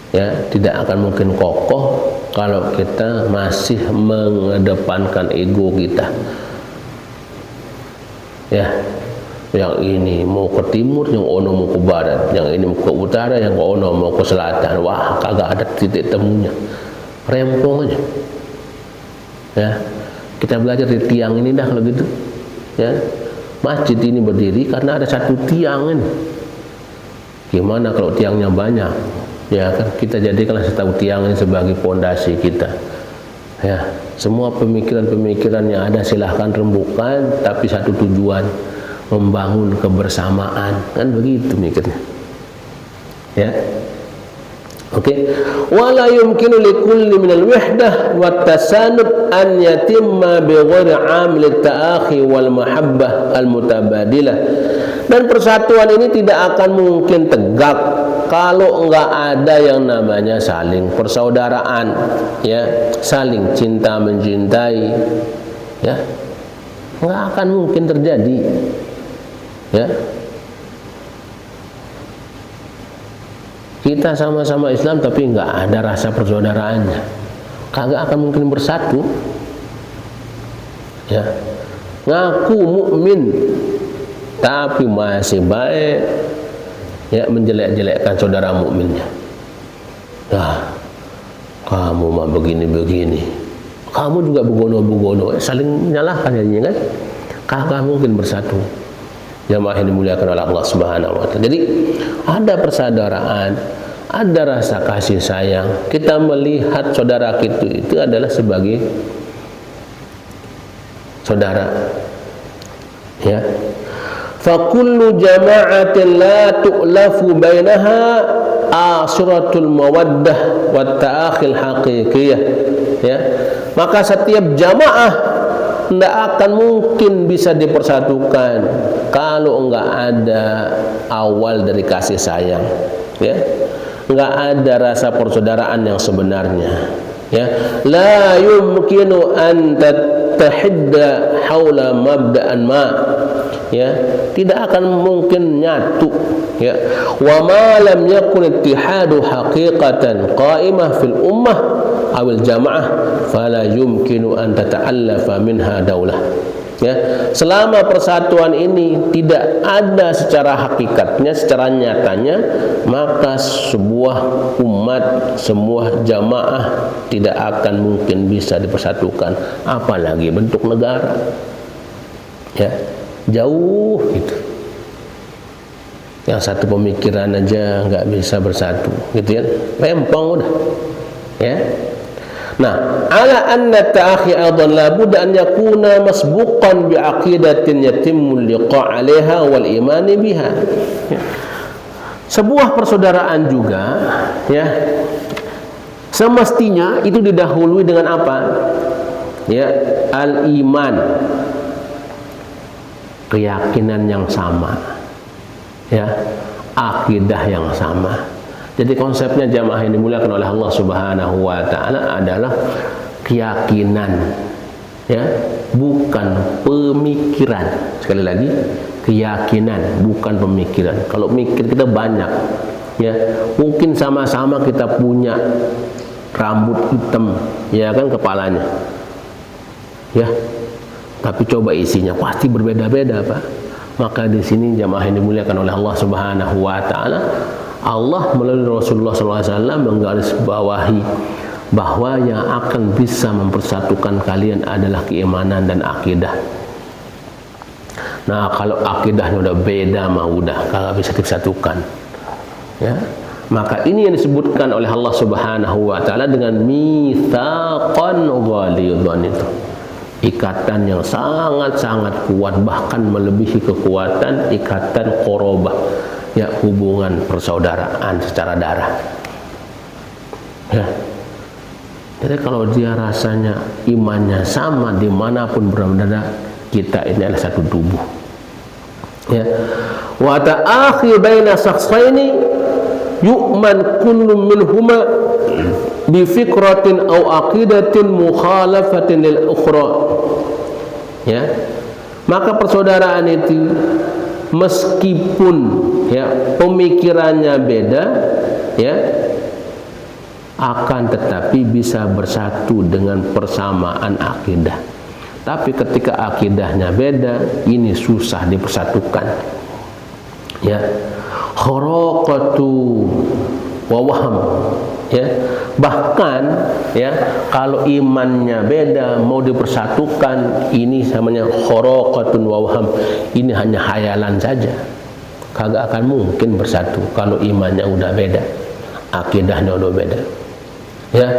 ya, tidak akan mungkin kokoh kalau kita masih mengedepankan ego kita ya. yang ini mau ke timur, yang ono mau ke barat, yang ini mau ke utara, yang ono mau ke selatan. Wah, kagak ada titik temunya, rempong aja. Ya, kita belajar di tiang ini dah kalau gitu. Ya, masjid ini berdiri karena ada satu tiang ini. Gimana kalau tiangnya banyak? Ya kan, kita jadikanlah satu tiang ini sebagai fondasi kita. Ya, semua pemikiran-pemikiran yang ada silahkan rembukan, tapi satu tujuan, membangun kebersamaan, kan begitu mikirnya. Ya, oke. Wala yumkinu likulli minal wahdah wat tasanud an yatimma bi ghairi amil ta'akhi wal mahabbah al mutabadilah. Dan persatuan ini tidak akan mungkin tegak kalau enggak ada yang namanya saling persaudaraan, ya, saling cinta mencintai, ya, enggak akan mungkin terjadi, ya. Kita sama-sama Islam tapi enggak ada rasa persaudaraannya, kagak akan mungkin bersatu, ya. Ngaku mukmin tapi masih baik, ya, menjelek-jelekkan saudara mukminnya. Nah, kamu mah begini-begini, kamu juga begono-begono, saling menyalahkan jadinya kan, kagak mungkin bersatu. Jamaah yang dimuliakan oleh Allah Subhanahu wa taala. Jadi ada persaudaraan, ada rasa kasih sayang. Kita melihat saudara kita itu adalah sebagai saudara, ya. Fakullu jama'atin la tu'lafu bainaha asratul mawaddah wat ta'akhil haqiqiyah, ya. Maka setiap jamaah tidak akan mungkin bisa dipersatukan kalau enggak ada awal dari kasih sayang, ya. Enggak ada rasa persaudaraan yang sebenarnya, ya. La yumkinu an tattahidda haula mabda'an ma, ya, tidak akan mungkin nyatu, ya. Wa ma lam yakun ittihadu haqiqatan qa'imah fil ummah awil jamaah fala yumkinu an tata'allafa minha daulah, ya. Selama persatuan ini tidak ada secara hakikatnya, secara nyatanya, maka sebuah umat, sebuah jamaah tidak akan mungkin bisa dipersatukan, apalagi bentuk negara, ya. Jauh gitu. Yang satu pemikiran aja nggak bisa bersatu, gitu ya, rempong udah, ya. Nah, ala anna ta'akhi aidan la budda an yakuna masbuqan bi aqidatin yatimmu liqa' 'alaiha wal imani biha, ya. Sebuah persaudaraan juga, ya, semestinya itu didahului dengan apa? Ya, al-iman, keyakinan yang sama, ya, akidah yang sama. Jadi konsepnya jamaah yang dimuliakan oleh Allah Subhanahu wa taala adalah keyakinan, ya, bukan pemikiran. Sekali lagi, keyakinan bukan pemikiran. Kalau mikir kita banyak, ya, mungkin sama-sama kita punya rambut hitam, ya kan, kepalanya, ya, tapi coba isinya pasti berbeda-beda, Pak. Maka di sini jamaah yang dimuliakan oleh Allah Subhanahu wa taala, Allah melalui Rasulullah SAW menggarisbawahi bahwa yang akan bisa mempersatukan kalian adalah keimanan dan akidah. Nah, kalau akidahnya udah beda, mah udah kagak bisa disatukan, ya. Maka ini yang disebutkan oleh Allah Subhanahu wa taala dengan mitsaqan ghalidhan, itu ikatan yang sangat-sangat kuat, bahkan melebihi kekuatan ikatan qorobah, ya, hubungan persaudaraan secara darah, ya. Jadi kalau dia rasanya imannya sama dimanapun berada, kita ini adalah satu tubuh, ya. Wa ta'akhi baina shakhsaini yu'man kullu minhuma bi fikratin aw aqidatin mukhalafatin lil ukhra, ya. Maka persaudaraan itu meskipun, ya, pemikirannya beda, ya, akan tetapi bisa bersatu dengan persamaan akidah. Tapi ketika akidahnya beda, ini susah dipersatukan. Ya, kharaqatu wa waham. Ya, bahkan ya kalau imannya beda mau dipersatukan, ini namanya kharaqatun wa waham. Ini hanya khayalan saja. Kagak akan mungkin bersatu kalau imannya udah beda, akidahnya udah beda. Ya,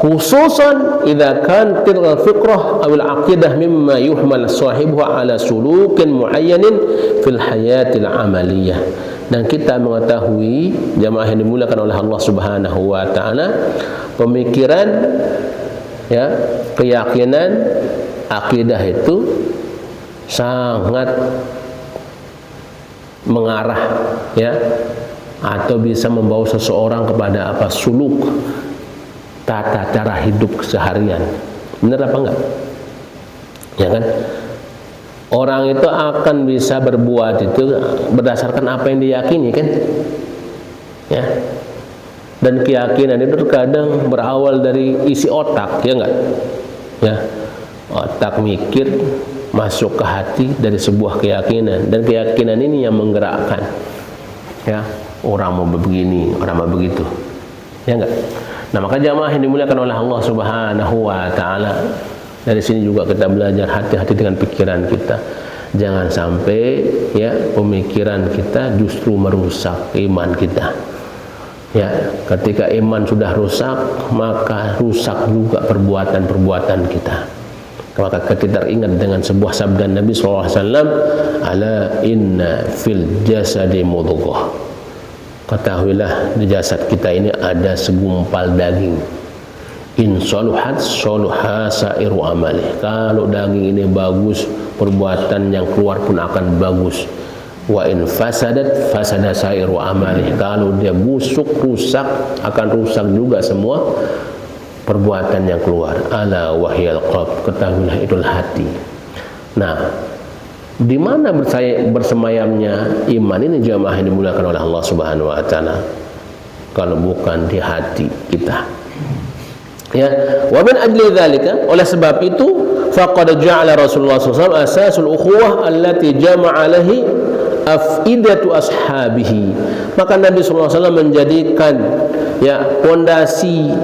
khususan idza kan tilal fikrah aw al aqidah mimma yuhmal sahibuha ala sulukin muayyanin fil hayatil amaliyah. Dan kita mengetahui jamaah yang dimuliakan oleh Allah Subhanahu wa taala, pemikiran ya, keyakinan, akidah itu sangat mengarah ya, atau bisa membawa seseorang kepada apa? Suluk, tata cara hidup keseharian. Benar apa enggak? Ya kan? Orang itu akan bisa berbuat itu berdasarkan apa yang diyakini kan? Ya. Dan keyakinan itu terkadang berawal dari isi otak, ya enggak? Ya. Otak mikir masuk ke hati dari sebuah keyakinan, dan keyakinan ini yang menggerakkan. Ya, orang mau begini, orang mau begitu. Ya enggak? Nah, maka jamaah yang dimuliakan oleh Allah Subhanahu wa taala, dari sini juga kita belajar hati-hati dengan pikiran kita. Jangan sampai ya pemikiran kita justru merusak iman kita. Ya, ketika iman sudah rusak, maka rusak juga perbuatan-perbuatan kita. Maka kita teringat dengan sebuah sabda Nabi SAW, ala inna fil jasadi mudghah. Ketahuilah di jasad kita ini ada segumpal daging. In saluhat saluha sairu amali. Kalau daging ini bagus, perbuatan yang keluar pun akan bagus. Wa in fasadat fasada sairu amali. Kalau dia busuk, rusak, akan rusak juga semua perbuatan yang keluar. Ala wahyal qalb. Ketahuilah itulah hati. Nah, di mana bersemayamnya iman ini jamaah yang dimuliakan oleh Allah Subhanahu wa taala? Kalau bukan di hati kita. Ya, wa min ajli dzalika, oleh sebab itu faqad ja'ala Rasulullah SAW asasul ukhuwah allati jama'a alaihi afidatu ashabihi. Maka Nabi SAW menjadikan ya pondasi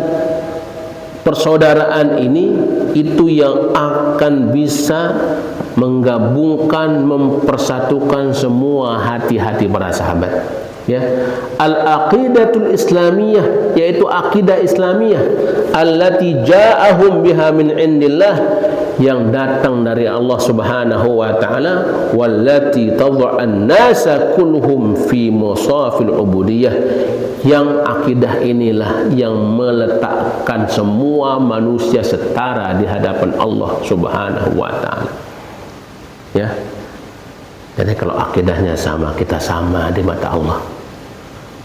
persaudaraan ini itu yang akan bisa menggabungkan, mempersatukan semua hati-hati para sahabat. Ya, al-aqidatul islamiyah, yaitu akidah islamiyah allati ja'ahum biha min indillah, yang datang dari Allah Subhanahu wa taala, wallati tad'an nasa kulluhum fi musafil ubudiyah, yang akidah inilah yang meletakkan semua manusia setara di hadapan Allah Subhanahu wa taala. Ya. Jadi kalau akidahnya sama, kita sama di mata Allah.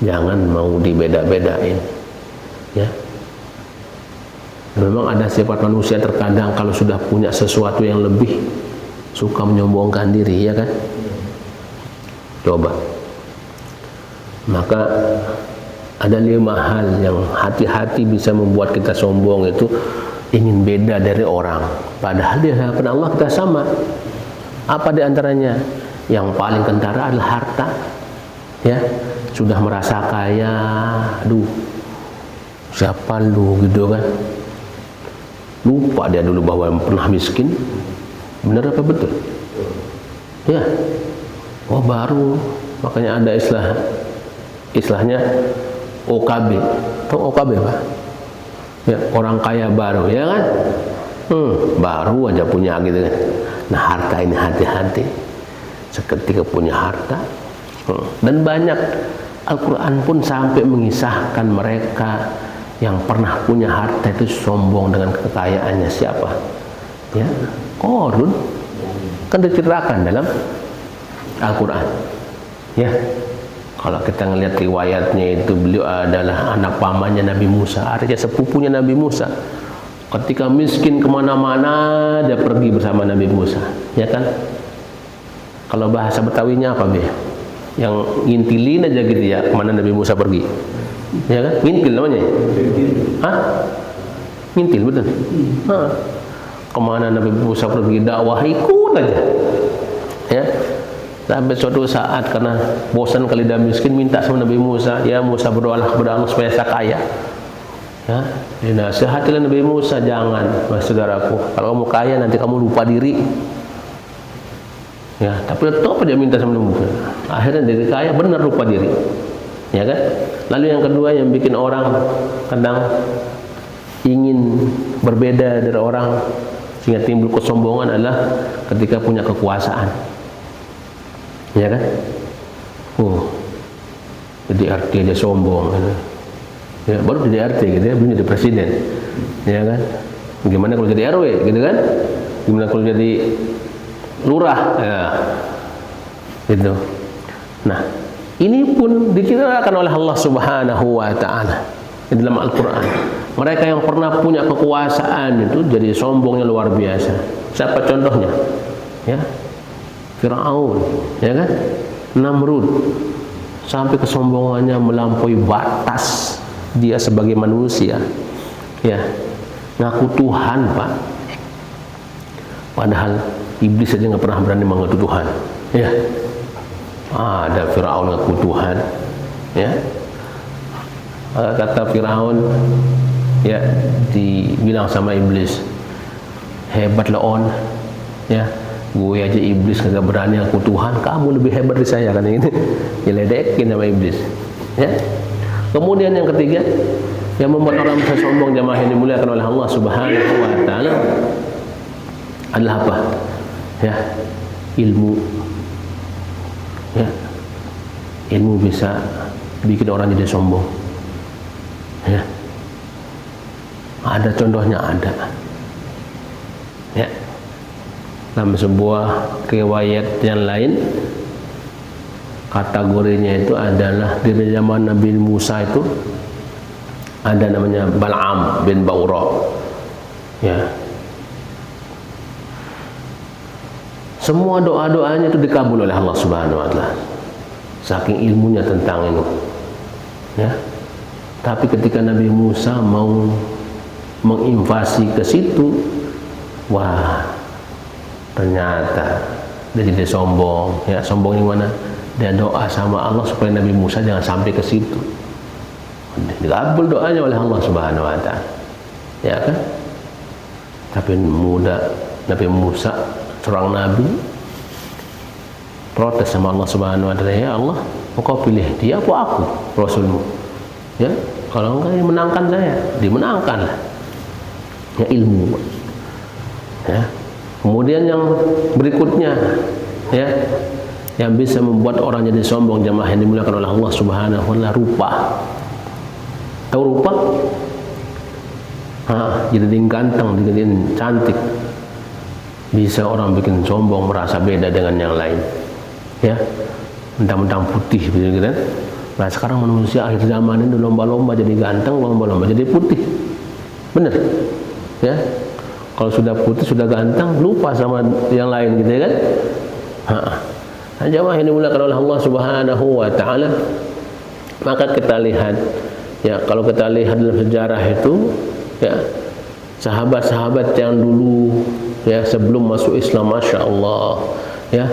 Jangan mau dibeda-bedain. Ya. Memang ada sifat manusia terkadang kalau sudah punya sesuatu yang lebih suka menyombongkan diri, ya kan? Coba. Maka ada 5 hal yang hati-hati bisa membuat kita sombong, itu ingin beda dari orang. Padahal di hadapan Allah kita sama. Apa di antaranya? Yang paling kentara adalah harta. Ya, sudah merasa kaya, aduh, siapa lu gitu kan? Lupa dia dulu bahwa pernah miskin. Benar apa betul? Ya. Oh, baru. Makanya ada istilahnya OKB. Tahu OKB, Pak? Ya, orang kaya baru, ya kan? Baru aja punya gitu kan. Nah, harta ini hati-hati. Seketika punya harta. Dan banyak Al-Quran pun sampai mengisahkan mereka yang pernah punya harta itu sombong dengan kekayaannya. Siapa? Ya, Qarun. Kan diceritakan dalam Al-Quran. Ya, kalau kita ngelihat riwayatnya itu, beliau adalah anak pamannya Nabi Musa, artinya sepupunya Nabi Musa. Ketika miskin kemana-mana dia pergi bersama Nabi Musa, ya kan? Kalau bahasa Betawinya apa, Be? Yang ngintilin aja gitu ya, kemana Nabi Musa pergi, ya kan? Ngintil namanya. Hah? Ngintil, betul. Kemana Nabi Musa pergi dakwah, ikut aja. Ya. Sampai suatu saat karena bosan kali dah miskin, minta sama Nabi Musa, ya Musa berdoalah kepada Allah supaya saya kaya. Ya, dinasihatilah Nabi Musa, jangan, saudaraku, kalau kamu kaya nanti kamu lupa diri. Ya, tapi tetap aja minta sama Nabi Musa. Akhirnya jadi kaya, benar lupa diri. Ya kan? Lalu yang kedua yang bikin orang kadang ingin berbeda dari orang sehingga timbul kesombongan adalah ketika punya kekuasaan. Ya kan? Jadi RT aja sombong. Ya, baru jadi RT gitu ya, belum jadi presiden. Ya kan? Gimana kalau jadi RW gitu kan? Gimana kalau jadi lurah? Ya. Gitu. Nah, ini pun diceritakan oleh Allah Subhanahu wa taala di dalam Al-Qur'an. Mereka yang pernah punya kekuasaan itu jadi sombongnya luar biasa. Siapa contohnya? Ya. Firaun, ya kan? Namrud, sampai kesombongannya melampaui batas dia sebagai manusia. Ya, ngaku Tuhan, Pak. Padahal iblis saja nggak pernah berani mengaku Tuhan. Ya, ada Firaun ngaku Tuhan. Ya, kata Firaun, ya, dibilang sama iblis, hebatlah on, ya. Gue aja iblis kagak berani aku Tuhan, kamu lebih hebat dari saya kan ini. Diledekin sama iblis. Ya. Kemudian yang ketiga yang membuat orang bisa sombong, jamaah yang dimuliakan oleh Allah Subhanahu wa taala, adalah apa? Ya, ilmu. Ya. Ilmu bisa bikin orang jadi sombong. Ya. Ada contohnya, ada. Ya. Dalam sebuah riwayat yang lain, kategorinya itu adalah di zaman Nabi Musa itu ada namanya Bal'am bin Ba'ura. Ya. Semua doa-doanya itu dikabul oleh Allah Subhanahu wa taala. Saking ilmunya tentang itu. Ya. Tapi ketika Nabi Musa mau menginvasi ke situ, wah, ternyata dia jadi sombong. Ya, sombong yang mana? Dia doa sama Allah supaya Nabi Musa jangan sampai ke situ. Dikabul doanya oleh Allah Subhanahu wa taala. Ya kan? Tapi muda Nabi Musa, seorang nabi, protes sama Allah Subhanahu wa taala, ya Allah, engkau pilih dia apa aku, Rasulmu? Ya, kalau engkau menangkan saya, dimenangkanlah. Ya, ilmu. Ya. Kemudian yang berikutnya, ya, yang bisa membuat orang jadi sombong, jamaah yang dimuliakan oleh Allah Subhanahu wa taala, rupa. Tahu rupa? Jadi ganteng, jadi cantik, bisa orang bikin sombong, merasa beda dengan yang lain. Ya, mentang-mentang putih, gitu kan? Nah, sekarang manusia akhir zaman ini lomba-lomba jadi ganteng, lomba-lomba jadi putih. Bener? Ya. Kalau sudah putih, sudah ganteng, lupa sama yang lain, gitu kan? Jamaah yang dimuliakan oleh Allah Subhanahu wa taala, maka kita lihat, ya, kalau kita lihat dalam sejarah itu, ya, sahabat-sahabat yang dulu, ya, sebelum masuk Islam, masya Allah, ya,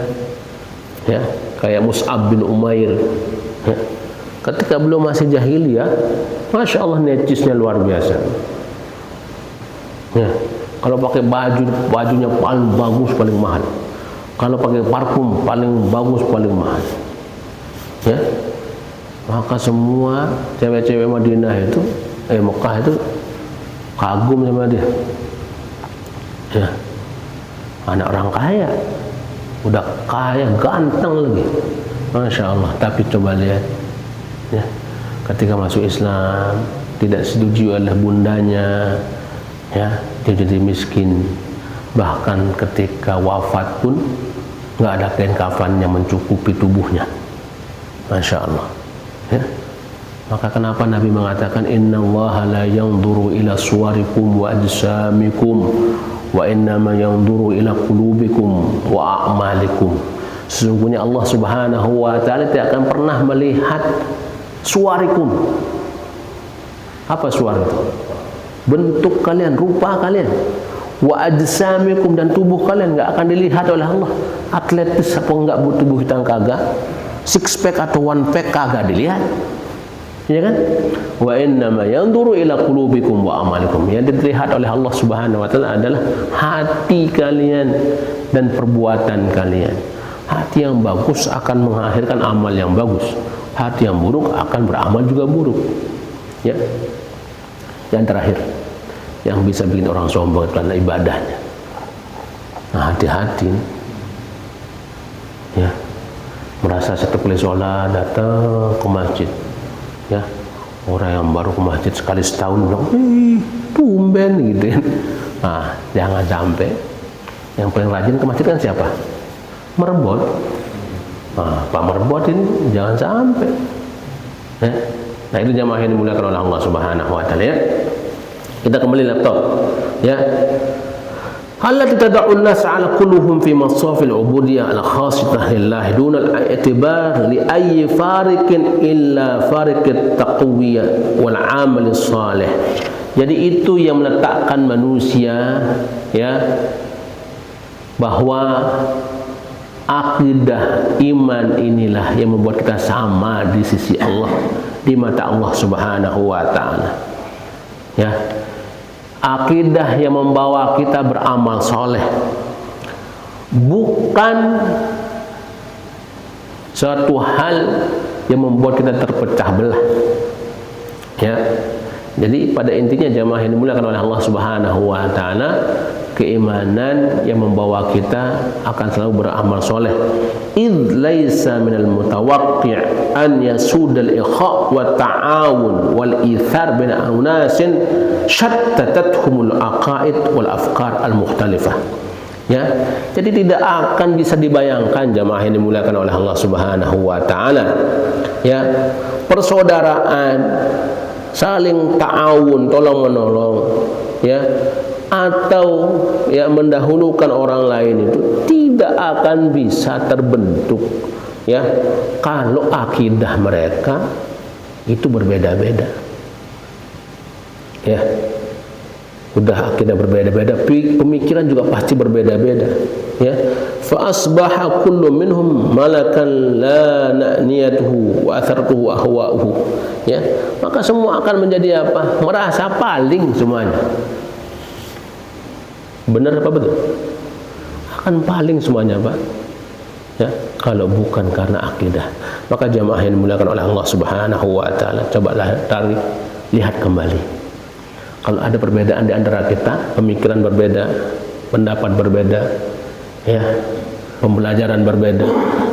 ya, kayak Mus'ab bin Umair, ya, ketika belum masih jahiliyah, masya Allah, necisnya luar biasa. Ya. Kalau pakai bajunya paling bagus, paling mahal. Kalau pakai parfum paling bagus, paling mahal. Ya. Maka semua cewek-cewek Madinah itu, Mekah itu kagum sama dia. Ya. Anak orang kaya, udah kaya, ganteng lagi. Masya Allah. Tapi coba lihat, ya, ketika masuk Islam tidak setuju oleh bundanya, ya, dia jadi miskin. Bahkan ketika wafat pun nggak ada kain kafan yang mencukupi tubuhnya. Masya Allah. Ya. Maka kenapa Nabi mengatakan innallaha la yanzuru ila suwarikum wa ajsamikum wa innama yanzuru ila qulubikum wa a'malikum. Sesungguhnya Allah Subhanahu wa taala tidak akan pernah melihat suwarikum. Apa suwar itu? Bentuk kalian, rupa kalian. wa ajsamikum, dan tubuh kalian nggak akan dilihat oleh Allah. Atletis apa enggak tubuh kita kagak, six pack atau one pack kagak dilihat, ya kan? Wa innama yanzuru ila qulubikum wa amalikum, yang dilihat oleh Allah Subhanahu wa taala adalah hati kalian dan perbuatan kalian. Hati yang bagus akan menghasilkan amal yang bagus, hati yang buruk akan beramal juga buruk, ya. Yang terakhir yang bisa bikin orang sombong adalah ibadahnya. Nah, hati-hati, ya, merasa setiap kali sholat datang ke masjid, ya, orang yang baru ke masjid sekali setahun bilang, tumben gitu, ya. Nah, jangan sampai. Yang paling rajin ke masjid kan siapa? Merebot. Nah, Pak Merebot ini jangan sampai, ya. Nah, itu jamaah yang dimuliakan oleh Allah Subhanahu wa taala, ya. Kita kembali laptop, ya. Allati tad'u an-nas 'ala kulluhum fi masafil 'ubudiyyah al-khassah lillah dun al-i'tibar li ayyi fariqin illa fariqat taqwiyah wal 'amal salih. Jadi itu yang meletakkan manusia, ya, bahwa akidah iman inilah yang membuat kita sama di sisi Allah, di mata Allah Subhanahu wa taala, ya. Akidah yang membawa kita beramal soleh, bukan suatu hal yang membuat kita terpecah belah, ya. Jadi pada intinya jamaah yang dimuliakan oleh Allah Subhanahu wa taala, keimanan yang membawa kita akan selalu beramal soleh. Idh laisa minal mutawaqqi' an yasudal ikha' wa ta'awun wal ithar baina unasin shattatathumul aqaid wal afkar al mukhtalifah, ya. Jadi tidak akan bisa dibayangkan jamaah yang dimuliakan oleh Allah Subhanahu wa taala, ya, persaudaraan, saling ta'awun, tolong menolong, ya, atau ya mendahulukan orang lain itu tidak akan bisa terbentuk, ya, kalau akidah mereka itu berbeda-beda, ya. Udah akidah berbeda-beda, pemikiran juga pasti berbeda-beda, ya. Fa asbaha kullu minhum malakan la na'niyatuhu wa atharatuhu ahwa'uhu, ya. Maka semua akan menjadi apa? Merasa paling semuanya. Benar apa betul? Akan paling semuanya, Pak, ya, kalau bukan karena akidah. Maka jamaah yang dimuliakan oleh Allah Subhanahu wa taala, cobalah lihat kembali. Kalau ada perbedaan di antara kita, pemikiran berbeda, pendapat berbeda, ya, pembelajaran berbeda,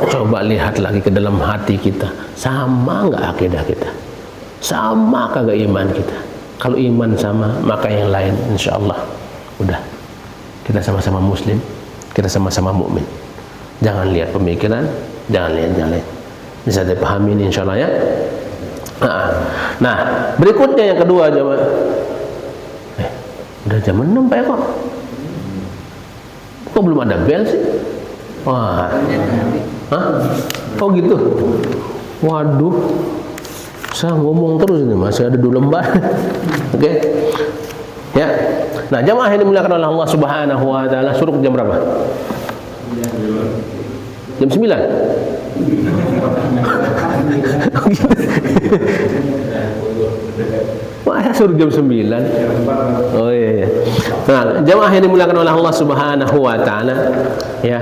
coba lihat lagi ke dalam hati kita, sama nggak akidah kita? Sama kagak iman kita? Kalau iman sama, maka yang lain insya Allah udah, kita sama-sama muslim, kita sama-sama mukmin. Jangan lihat pemikiran, jangan lihat yang lain. Bisa dipahami ini insya Allah, ya. Nah, berikutnya yang kedua, jemaah. Udah jam 6 Pak, kok belum ada bel sih? Wah, oh gitu. Waduh, saya ngomong terus ini, masih ada 2 lembar. Oke, ya. Nah, jamaah yang dimuliakan oleh Allah Subhanahu wa taala, suruh jam berapa? Jam 9. Masa suruh jam 9? Oh iya, iya. Nah, jamaah yang dimuliakan oleh Allah Subhanahu wa taala, ya.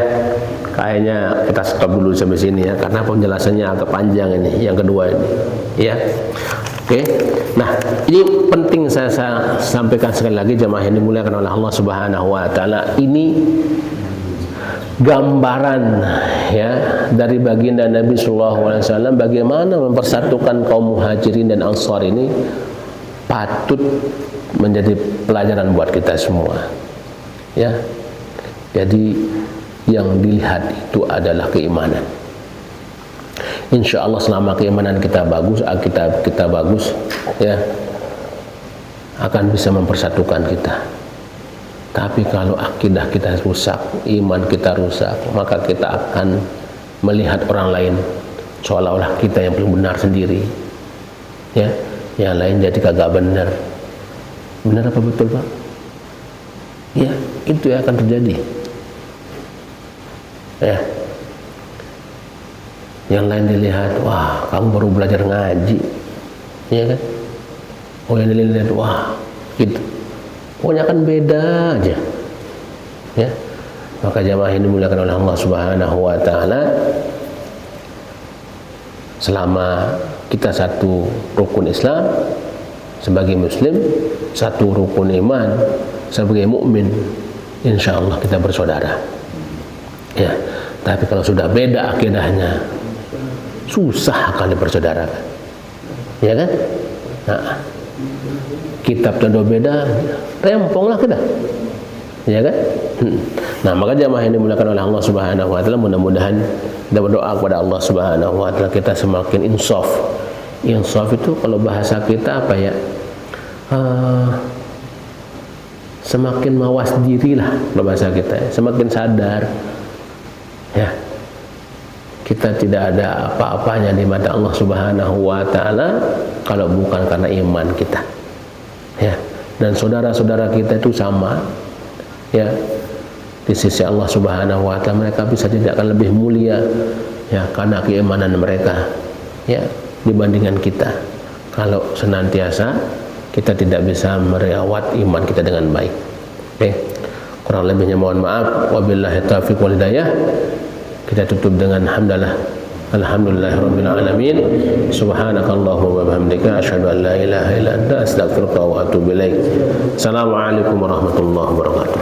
Kayaknya kita stop dulu sampai sini, ya, karena penjelasannya agak panjang ini, yang kedua ini, ya. Oke. Nah, ini penting saya sampaikan sekali lagi, jamaah yang dimuliakan oleh Allah Subhanahu wa taala. Ini gambaran, ya, dari baginda Nabi sallallahu alaihi wasallam bagaimana mempersatukan kaum Muhajirin dan Ansar ini, patut menjadi pelajaran buat kita semua, ya. Jadi yang dilihat itu adalah keimanan. Insya Allah selama keimanan kita bagus, kita bagus, ya, akan bisa mempersatukan kita. Tapi kalau akidah kita rusak, iman kita rusak, maka kita akan melihat orang lain seolah-olah kita yang paling benar sendiri, ya, yang lain jadi kagak benar. Benar apa betul, Pak? Ya. Itu yang akan terjadi. Ya. Yang lain dilihat, wah kamu baru belajar ngaji, ya kan? Oh yang dilihat, wah gitu. Pokoknya kan beda aja. Ya. Maka jamaah ini dimuliakan oleh Allah Subhanahu wa taala. Selama kita satu rukun Islam sebagai muslim, satu rukun iman sebagai mukmin, insyaallah kita bersaudara. Ya. Tapi kalau sudah beda akidahnya, susah akan dipersaudarakan. Ya kan? Nah, kitab contoh beda, remponglah kita. Ya kan? Nah, maka jamaah ini dimuliakan oleh Allah Subhanahu wa taala, mudah-mudahan kita berdoa kepada Allah Subhanahu wa taala kita semakin insaf. Insaf itu kalau bahasa kita apa ya? Semakin mawas diri lah bahasa kita, semakin sadar. Ya. Kita tidak ada apa-apanya di mata Allah Subhanahu wa taala kalau bukan karena iman kita. Ya. Dan saudara-saudara kita itu sama. Ya. Di sisi Allah Subhanahu wa taala mereka bisa tidak akan lebih mulia ya karena keimanan mereka ya dibandingkan kita. Kalau senantiasa kita tidak bisa merawat iman kita dengan baik. Oke. Kurang lebihnya mohon maaf. Wabillahi taufiq wal hidayah. Kita tutup dengan hamdalah. Alhamdulillahirabbil alamin. Subhanakallahumma wa bihamdika asyhadu an la ilaha illa anta astaghfiruka wa atubu ilaik. Assalamualaikum warahmatullahi wabarakatuh.